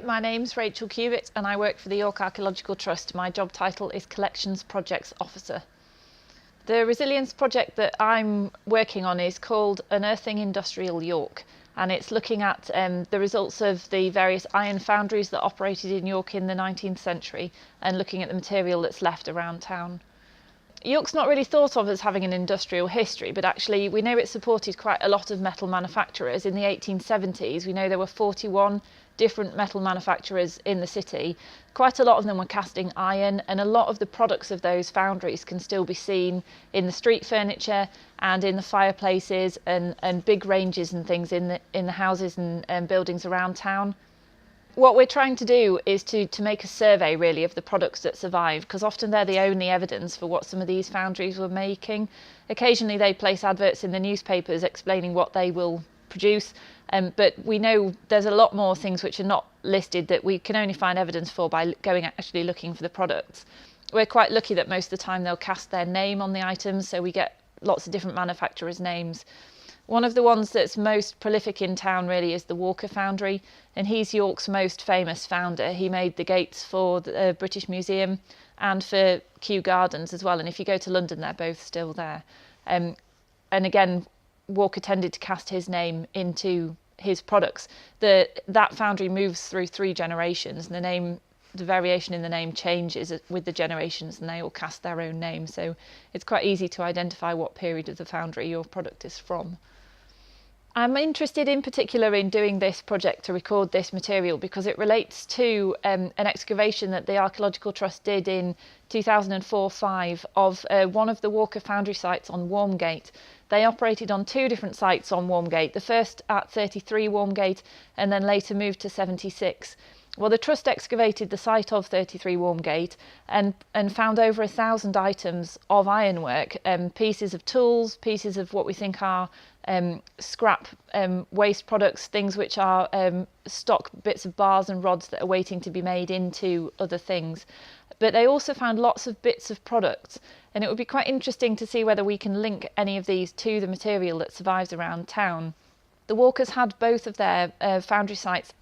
My name's Rachel Cubitt and I work for the York Archaeological Trust. My job title is Collections Projects Officer. The resilience project that I'm working on is called Unearthing Industrial York, and it's looking at the results of the various iron foundries that operated in York in the 19th century and looking at the material that's left around town. York's not really thought of as having an industrial history, but actually we know it supported quite a lot of metal manufacturers. In the 1870s, we know there were 41 different metal manufacturers in the city. Quite a lot of them were casting iron, and a lot of the products of those foundries can still be seen in the street furniture and in the fireplaces and big ranges and things in the houses and buildings around town. What we're trying to do is to make a survey really of the products that survive, because often they're the only evidence for what some of these foundries were making. Occasionally they place adverts in the newspapers explaining what they will produce, but we know there's a lot more things which are not listed that we can only find evidence for by going actually looking for the products. We're quite lucky that most of the time they'll cast their name on the items, so we get lots of different manufacturers' names. One of the ones that's most prolific in town really is the Walker foundry, and he's York's most famous founder. He made the gates for the British Museum and for Kew Gardens as well, and if you go to London they're both still there. And again, Walker tended to cast his name into his products. That foundry moves through 3 generations, and the variation in the name changes with the generations, and they all cast their own name, so it's quite easy to identify what period of the foundry your product is from. I'm interested in particular in doing this project to record this material because it relates to an excavation that the Archaeological Trust did in 2004-05 of one of the Walker foundry sites on Walmgate. They operated on 2 different sites on Walmgate, the first at 33 Walmgate and then later moved to 76. Well, the Trust excavated the site of 33 Walmgate and found over 1,000 items of ironwork, pieces of tools, pieces of what we think are scrap waste products, things which are stock bits of bars and rods that are waiting to be made into other things. But they also found lots of bits of products, and it would be quite interesting to see whether we can link any of these to the material that survives around town. The Walkers had both of their foundry sites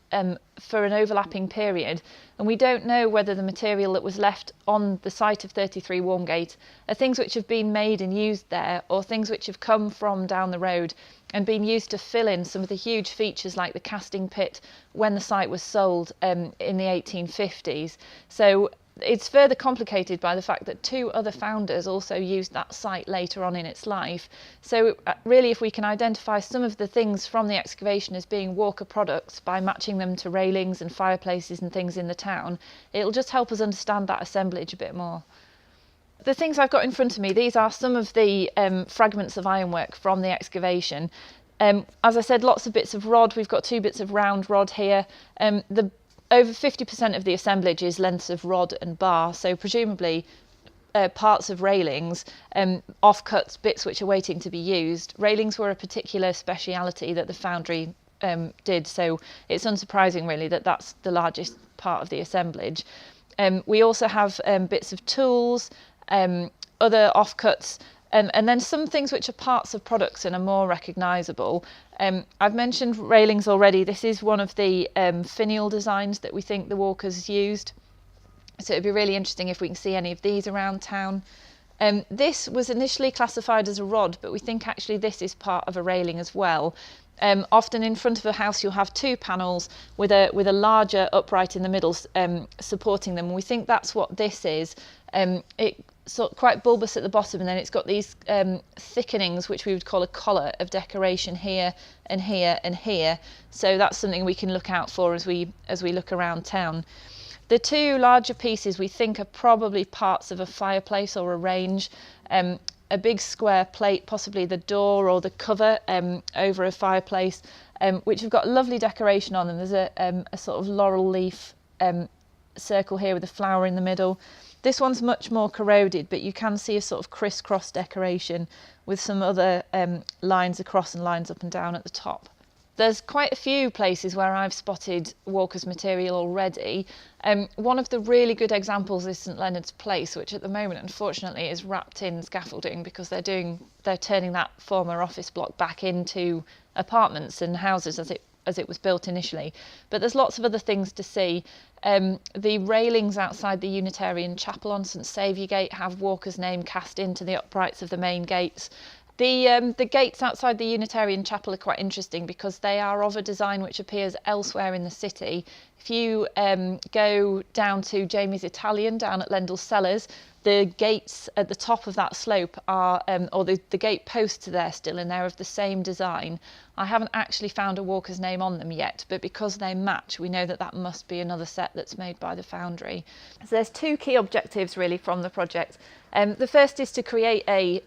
for an overlapping period, and we don't know whether the material that was left on the site of 33 Walmgate are things which have been made and used there, or things which have come from down the road and been used to fill in some of the huge features like the casting pit when the site was sold in the 1850s. So it's further complicated by the fact that 2 other founders also used that site later on in its life. So really, if we can identify some of the things from the excavation as being Walker products by matching them to railings and fireplaces and things in the town, it'll just help us understand that assemblage a bit more. The things I've got in front of me, these are some of the fragments of ironwork from the excavation. As I said, lots of bits of rod. We've got 2 bits of round rod here. Over 50% of the assemblage is lengths of rod and bar, so presumably parts of railings, offcuts, bits which are waiting to be used. Railings were a particular speciality that the foundry did, so it's unsurprising really that that's the largest part of the assemblage. We also have bits of tools, other offcuts, and then some things which are parts of products and are more recognisable. I've mentioned railings already. This is one of the finial designs that we think the Walkers used. So it'd be really interesting if we can see any of these around town. This was initially classified as a rod, but we think actually this is part of a railing as well. Often in front of a house you'll have 2 panels with a larger upright in the middle supporting them. We think that's what this is. It's quite bulbous at the bottom, and then it's got these thickenings which we would call a collar of decoration here and here and here. So that's something we can look out for as we look around town. The 2 larger pieces we think are probably parts of a fireplace or a range. A big square plate, possibly the door or the cover over a fireplace, which have got lovely decoration on them. There's a sort of laurel leaf circle here with a flower in the middle. This one's much more corroded, but you can see a sort of crisscross decoration with some other lines across and lines up and down at the top. There's quite a few places where I've spotted Walker's material already. One of the really good examples is St Leonard's Place, which at the moment unfortunately is wrapped in scaffolding because they're turning that former office block back into apartments and houses as it as it was built initially. But there's lots of other things to see. The railings outside the Unitarian Chapel on St Saviour Gate have Walker's name cast into the uprights of the main gates. The gates outside the Unitarian Chapel are quite interesting because they are of a design which appears elsewhere in the city. If you go down to Jamie's Italian down at Lendal Cellars, the gates at the top of that slope are, or the gate posts are there still, and they're of the same design. I haven't actually found a Walker's name on them yet, but because they match, we know that that must be another set that's made by the foundry. So there's two key objectives really from the project. The first is to create a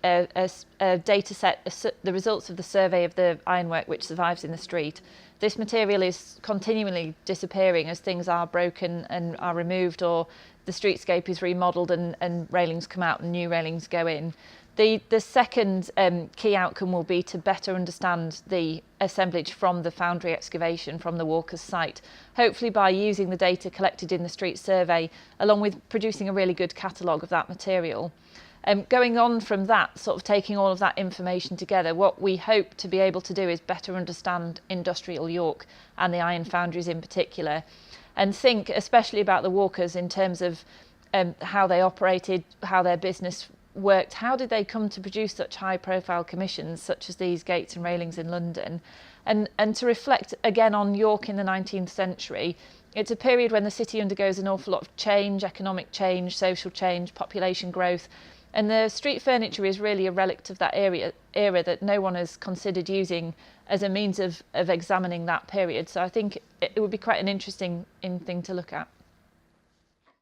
data set, the results of the survey of the ironwork which survives in the street. This material is continually disappearing as things are broken and are removed, or the streetscape is remodelled and railings come out and new railings go in. The second key outcome will be to better understand the assemblage from the foundry excavation from the Walker's site, hopefully by using the data collected in the street survey along with producing a really good catalogue of that material. Going on from that, sort of taking all of that information together, what we hope to be able to do is better understand industrial York and the iron foundries in particular, and think especially about the Walkers in terms of how they operated, how their business worked, how did they come to produce such high profile commissions such as these gates and railings in London, and to reflect again on York in the 19th century. It's a period when the city undergoes an awful lot of change, economic change, social change, population growth, and the street furniture is really a relic of that era that no one has considered using as a means of examining that period. So I think it would be quite an interesting thing to look at.